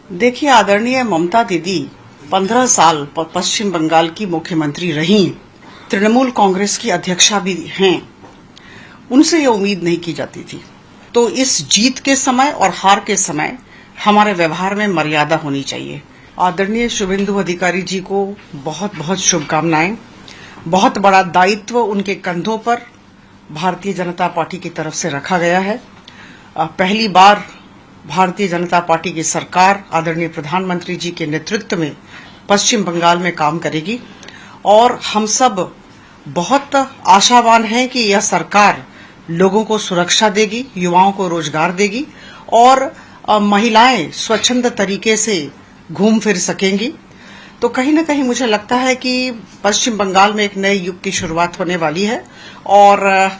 देखिए, आदरणीय ममता दीदी 15 साल पश्चिम बंगाल की मुख्यमंत्री रही, तृणमूल कांग्रेस की अध्यक्षा भी हैं। उनसे ये उम्मीद नहीं की जाती थी। तो इस जीत के समय और हार के समय हमारे व्यवहार में मर्यादा होनी चाहिए। आदरणीय शुभेंदु अधिकारी जी को बहुत बहुत शुभकामनाएं। बहुत बड़ा दायित्व उनके कंधों पर भारतीय जनता पार्टी की तरफ से रखा गया है। पहली बार भारतीय जनता पार्टी की सरकार आदरणीय प्रधानमंत्री जी के नेतृत्व में पश्चिम बंगाल में काम करेगी और हम सब बहुत आशावान हैं कि यह सरकार लोगों को सुरक्षा देगी, युवाओं को रोजगार देगी और महिलाएं स्वच्छंद तरीके से घूम फिर सकेंगी। तो कहीं न कहीं मुझे लगता है कि पश्चिम बंगाल में एक नए युग की शुरुआत होने वाली है और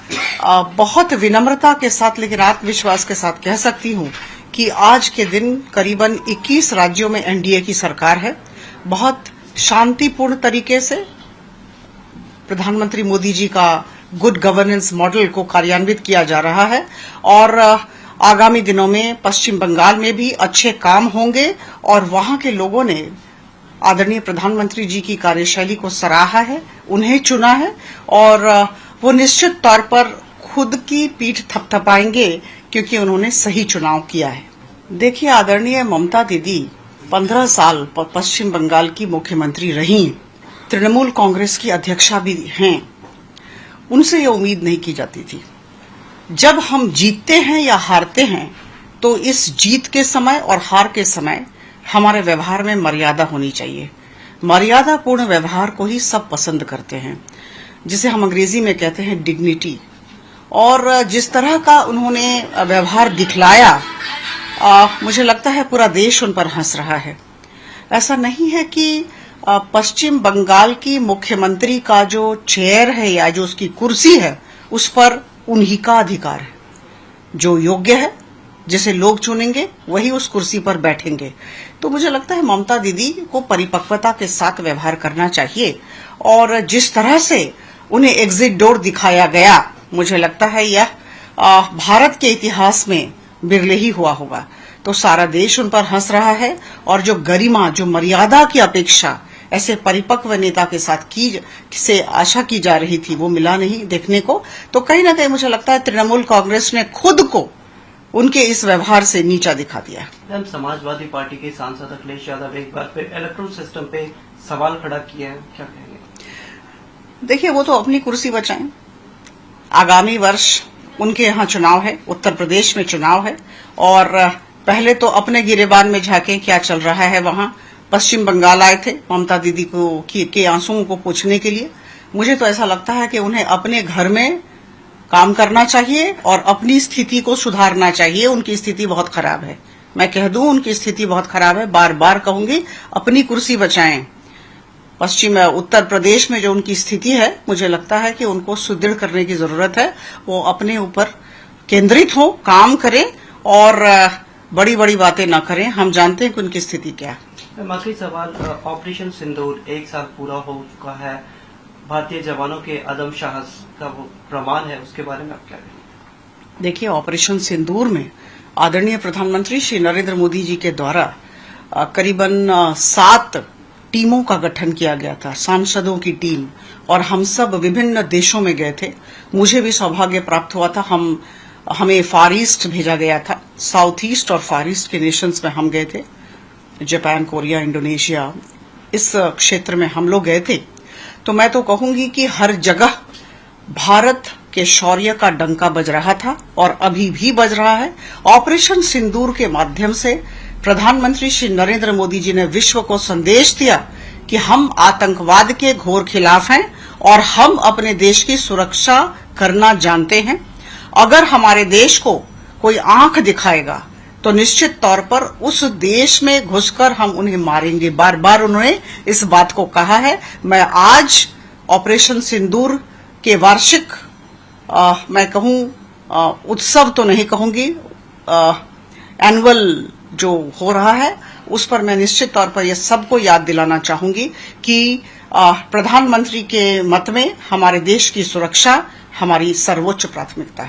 बहुत विनम्रता के साथ लेकिन आत्मविश्वास के साथ कह सकती हूं कि आज के दिन करीबन 21 राज्यों में एनडीए की सरकार है। बहुत शांतिपूर्ण तरीके से प्रधानमंत्री मोदी जी का गुड गवर्नेंस मॉडल को कार्यान्वित किया जा रहा है और आगामी दिनों में पश्चिम बंगाल में भी अच्छे काम होंगे और वहां के लोगों ने आदरणीय प्रधानमंत्री जी की कार्यशैली को सराहा है, उन्हें चुना है और वो निश्चित तौर पर खुद की पीठ थपथपाएंगे क्योंकि उन्होंने सही चुनाव किया है। देखिए, आदरणीय ममता दीदी 15 साल पश्चिम बंगाल की मुख्यमंत्री रही, तृणमूल कांग्रेस की अध्यक्षा भी हैं। उनसे ये उम्मीद नहीं की जाती थी। जब हम जीतते हैं या हारते हैं तो इस जीत के समय और हार के समय हमारे व्यवहार में मर्यादा होनी चाहिए। मर्यादापूर्ण व्यवहार को ही सब पसंद करते हैं, जिसे हम अंग्रेजी में कहते हैं डिग्निटी। और जिस तरह का उन्होंने व्यवहार दिखलाया, मुझे लगता है पूरा देश उन पर हंस रहा है। ऐसा नहीं है कि पश्चिम बंगाल की मुख्यमंत्री का जो चेयर है या जो उसकी कुर्सी है उस पर उन्हीं का अधिकार है। जो योग्य है, जिसे लोग चुनेंगे, वही उस कुर्सी पर बैठेंगे। तो मुझे लगता है ममता दीदी को परिपक्वता के साथ व्यवहार करना चाहिए और जिस तरह से उन्हें एग्जिट डोर दिखाया गया, मुझे लगता है यह भारत के इतिहास में बिरले ही हुआ होगा। तो सारा देश उन पर हंस रहा है और जो गरिमा, जो मर्यादा की अपेक्षा ऐसे परिपक्व नेता के साथ से आशा की जा रही थी, वो मिला नहीं देखने को। तो कहीं ना कहीं मुझे लगता है तृणमूल कांग्रेस ने खुद को उनके इस व्यवहार से नीचा दिखा दिया। मैम, समाजवादी पार्टी के सांसद अखिलेश यादव एक बार फिर इलेक्ट्रोल सिस्टम पे सवाल खड़ा किया है, क्या कहेंगे? देखिए, वो तो अपनी कुर्सी बचाएं। आगामी वर्ष उनके यहाँ चुनाव है, उत्तर प्रदेश में चुनाव है और पहले तो अपने गिरेबान में झांकें क्या चल रहा है वहां। पश्चिम बंगाल आए थे ममता दीदी को के आंसुओं को पोंछने के लिए। मुझे तो ऐसा लगता है कि उन्हें अपने घर में काम करना चाहिए और अपनी स्थिति को सुधारना चाहिए। उनकी स्थिति बहुत खराब है, मैं कह दूं उनकी स्थिति बहुत खराब है, बार बार कहूंगी, अपनी कुर्सी बचाएं। उत्तर प्रदेश में जो उनकी स्थिति है, मुझे लगता है कि उनको सुदृढ़ करने की जरूरत है। वो अपने ऊपर केंद्रित हो, काम करें और बड़ी बड़ी बातें न करें। हम जानते हैं कि उनकी स्थिति क्या है। आखिरी सवाल, ऑपरेशन सिंदूर 1 साल पूरा हो चुका है, भारतीय जवानों के अदम साहस का वो प्रमाण है, उसके बारे में आप क्या कहेंगे? देखिए, ऑपरेशन सिंदूर में आदरणीय प्रधानमंत्री श्री नरेंद्र मोदी जी के द्वारा करीबन 7 टीमों का गठन किया गया था, सांसदों की टीम, और हम सब विभिन्न देशों में गए थे। मुझे भी सौभाग्य प्राप्त हुआ था। हमें फार ईस्ट भेजा गया था, साउथ ईस्ट और फार ईस्ट के नेशंस में हम गए थे। जापान, कोरिया, इंडोनेशिया, इस क्षेत्र में हम लोग गए थे। तो मैं तो कहूंगी कि हर जगह भारत के शौर्य का डंका बज रहा था और अभी भी बज रहा है। ऑपरेशन सिंदूर के माध्यम से प्रधानमंत्री श्री नरेंद्र मोदी जी ने विश्व को संदेश दिया कि हम आतंकवाद के घोर खिलाफ हैं और हम अपने देश की सुरक्षा करना जानते हैं। अगर हमारे देश को कोई आंख दिखाएगा तो निश्चित तौर पर उस देश में घुसकर हम उन्हें मारेंगे। बार बार उन्होंने इस बात को कहा है। मैं आज ऑपरेशन सिंदूर के वार्षिक मैं कहूं उत्सव तो नहीं कहूंगी, एनुअल जो हो रहा है उस पर मैं निश्चित तौर पर यह सबको याद दिलाना चाहूंगी कि प्रधानमंत्री के मत में हमारे देश की सुरक्षा हमारी सर्वोच्च प्राथमिकता है।